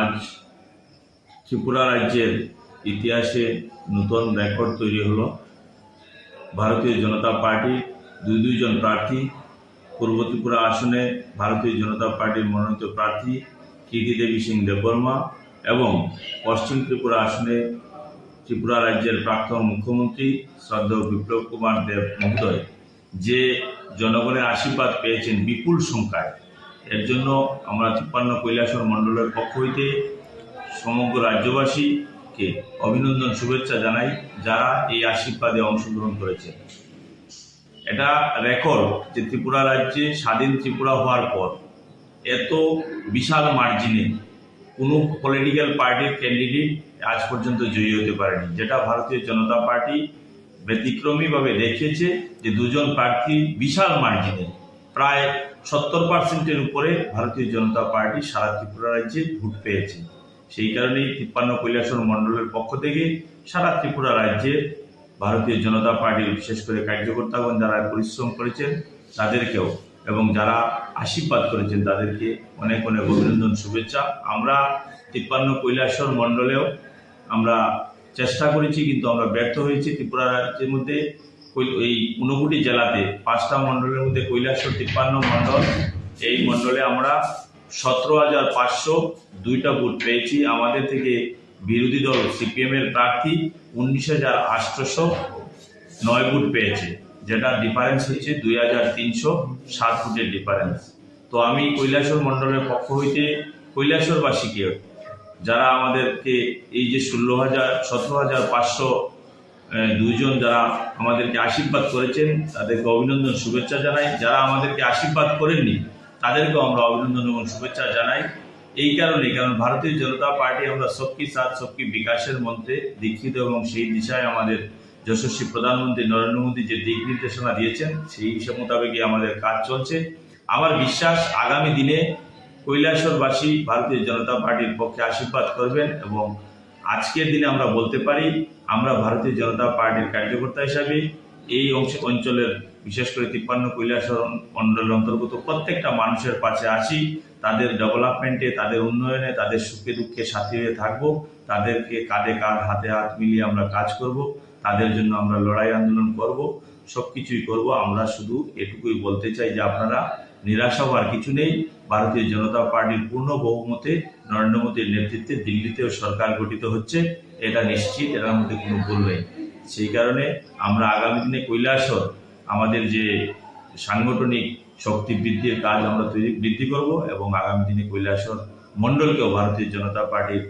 আজ ত্রিপুরা রাজ্যের ইতিহাসে নতুন রেকর্ড তৈরি হলো। ভারতীয় জনতা পার্টি দুইজন প্রার্থী, পূর্ব ত্রিপুরা আসনে ভারতীয় জনতা পার্টির মনোনীত প্রার্থী কীর্তি দেবী সিং দেববর্মা এবং পশ্চিম ত্রিপুরা আসনে ত্রিপুরা রাজ্যের প্রাক্তন মুখ্যমন্ত্রী শ্রদ্ধেয় বিপ্লব কুমার দেব মহোদয় যে জনগণের আশীর্বাদ পেয়েছেন বিপুল সংখ্যায়, এর জন্য আমরা 53 কৈলাসহর মণ্ডলের পক্ষ হইতে সমগ্র রাজ্যবাসীকে অভিনন্দন শুভেচ্ছা জানাই, যারা এই আশীর্বাদে অংশগ্রহণ করেছেন। এটা রেকর্ড যে ত্রিপুরা রাজ্যে স্বাধীন ত্রিপুরা হওয়ার পর এত বিশাল মার্জিনে কোনো পলিটিক্যাল পার্টির ক্যান্ডিডেট আজ পর্যন্ত জয়ী হতে পারেনি, যেটা ভারতীয় জনতা পার্টি ব্যতিক্রমীভাবে দেখিয়েছে যে দুজন প্রার্থী বিশাল মার্জিনে প্রায় 70% উপরে ভারতীয় জনতা পার্টি সারা ত্রিপুরা রাজ্যে ভোট পেয়েছে। সেই কারণেই 53 কৈলাসহর মণ্ডলের পক্ষ থেকে সারা ত্রিপুরা রাজ্যে ভারতীয় জনতা পার্টির বিশেষ করে কার্যকর্তাগণ যারা পরিশ্রম করেছেন তাদেরকেও এবং যারা আশীর্বাদ করেছেন তাদেরকে অনেক অনেক অভিনন্দন শুভেচ্ছা। আমরা 53 কৈলাসহর মণ্ডলেও আমরা চেষ্টা করেছি, কিন্তু আমরা ব্যর্থ হয়েছি। ত্রিপুরা রাজ্যের মধ্যে এই 59টি জেলাতে 5টা মণ্ডলের মধ্যে কৈলাসহর 53 মণ্ডল, এই মণ্ডলে আমরা 17,502টা ভোট পেয়েছি। আমাদের থেকে বিরোধী দল সিপিএম এর প্রার্থী 19,809 ভোট পেয়েছে, যেটা ডিফারেন্স হচ্ছে 2,307 ভোটের ডিফারেন্স। তো আমি কৈলাসহর মণ্ডলের পক্ষ হইতে কৈলাসহরবাসীকে, যারা আমাদেরকে এই যে 17,502 যারা আমাদেরকে আশীর্বাদ করেছেন তাদেরকে অভিনন্দন শুভেচ্ছা জানাই। যারা আমাদেরকে আশীর্বাদ করেননি তাদেরকেও আমরা অভিনন্দন এবং শুভেচ্ছা জানাই। এই কারণ ভারতীয় জনতা পার্টি আমরা সবকি সাথ সবকি বিকাশের মধ্যে দীক্ষিত এবং সেই দিশায় আমাদের যশস্বী প্রধানমন্ত্রী নরেন্দ্র মোদী যে দিক নির্দেশনা দিয়েছেন সেই হিসাব মোতাবেকই আমাদের কাজ চলছে। আমার বিশ্বাস আগামী দিনে কৈলাসহরবাসী ভারতীয় জনতা পার্টির পক্ষে আশীর্বাদ করবেন এবং আজকের দিনে আমরা বলতে পারি আমরা ভারতীয় জনতা পার্টির কার্যকর্তা হিসাবে এই অঞ্চলের বিশেষ করে 53 কৈলাসহর মণ্ডলের অন্তর্গত প্রত্যেকটা মানুষের পাশে আছি। তাদের ডেভেলপমেন্টে, তাদের উন্নয়নে, তাদের সুখে দুঃখে সাথী হয়ে থাকবো। তাদেরকে কাঁধে কাঁধ হাতে হাত মিলিয়ে আমরা কাজ করব, তাদের জন্য আমরা লড়াই আন্দোলন করব, সবকিছুই করব। আমরা শুধু এটুকুই বলতে চাই যে আপনারা নিরাশ হওয়ার কিছু নেই। ভারতীয় জনতা পার্টির পূর্ণ বহুমতে নরেন্দ্র মোদীর নেতৃত্বে দিল্লিতেও সরকার গঠিত হচ্ছে, এটা নিশ্চিত, এটার মধ্যে কোনো ভুল নেই। সেই কারণে আমরা আগামী দিনে কৈলাসহর আমাদের যে সাংগঠনিক শক্তি বৃদ্ধির কাজ আমরা বৃদ্ধি করব এবং আগামী দিনে কৈলাসহর মণ্ডলকেও ভারতীয় জনতা পার্টির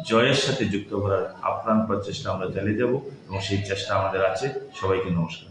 জয়ের সাথে যুক্ত করার আপ্রাণ প্রচেষ্টা আমরা চালিয়ে যাব এবং সেই চেষ্টা আমাদের আছে। সবাইকে নমস্কার।